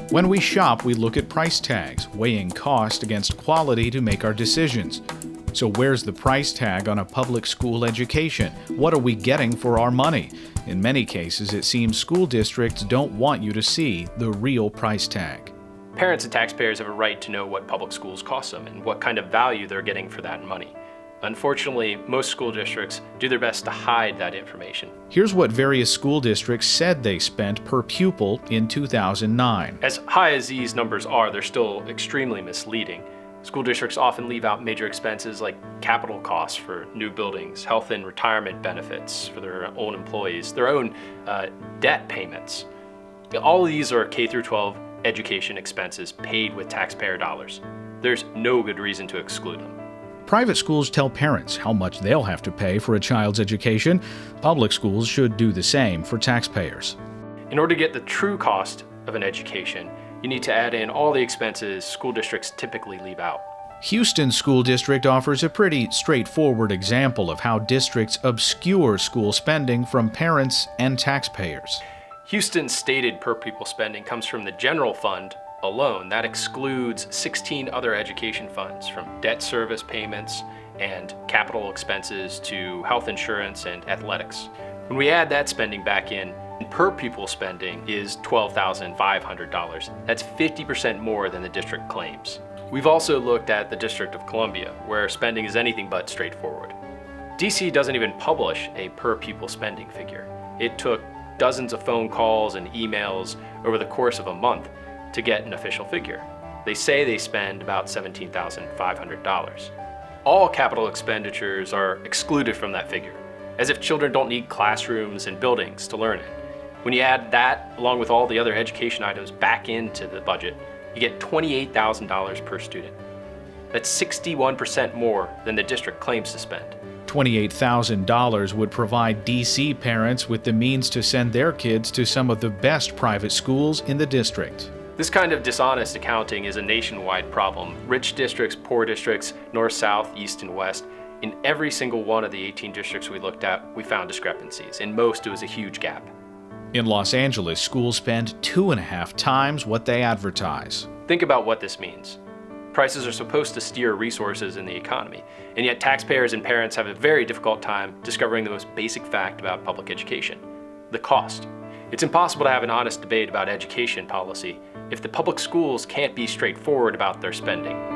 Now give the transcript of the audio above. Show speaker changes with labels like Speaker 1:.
Speaker 1: When we shop, we look at price tags, weighing cost against quality to make our decisions. So where's the price tag on a public school education? What are we getting for our money? In many cases, it seems school districts don't want you to see the real price tag.
Speaker 2: Parents and taxpayers have a right to know what public schools cost them and what kind of value they're getting for that money. Unfortunately, most school districts do their best to hide that information.
Speaker 1: Here's what various school districts said they spent per pupil in 2009.
Speaker 2: As high as these numbers are, they're still extremely misleading. School districts often leave out major expenses like capital costs for new buildings, health and retirement benefits for their own employees, their own debt payments. All of these are K through 12 education expenses paid with taxpayer dollars. There's no good reason to exclude them.
Speaker 1: Private schools tell parents how much they'll have to pay for a child's education. Public schools should do the same for taxpayers.
Speaker 2: In order to get the true cost of an education, you need to add in all the expenses school districts typically leave out.
Speaker 1: Houston School District offers a pretty straightforward example of how districts obscure school spending from parents and taxpayers.
Speaker 2: Houston's stated per-pupil spending comes from the general fund alone. That excludes 16 other education funds, from debt service payments and capital expenses to health insurance and athletics. When we add that spending back in, per-pupil spending is $12,500. That's 50% more than the district claims. We've also looked at the District of Columbia, where spending is anything but straightforward. DC doesn't even publish a per-pupil spending figure. It took dozens of phone calls and emails over the course of a month to get an official figure. They say they spend about $17,500. All capital expenditures are excluded from that figure, as if children don't need classrooms and buildings to learn it. When you add that, along with all the other education items, back into the budget, you get $28,000 per student. That's 61% more than the district claims to spend.
Speaker 1: $28,000 would provide DC parents with the means to send their kids to some of the best private schools in the district.
Speaker 2: This kind of dishonest accounting is a nationwide problem. Rich districts, poor districts, north, south, east, and west. In every single one of the 18 districts we looked at, we found discrepancies. In most, it was a huge gap.
Speaker 1: In Los Angeles, schools spend 2.5 times what they advertise.
Speaker 2: Think about what this means. Prices are supposed to steer resources in the economy, and yet taxpayers and parents have a very difficult time discovering the most basic fact about public education: the cost. It's impossible to have an honest debate about education policy if the public schools can't be straightforward about their spending.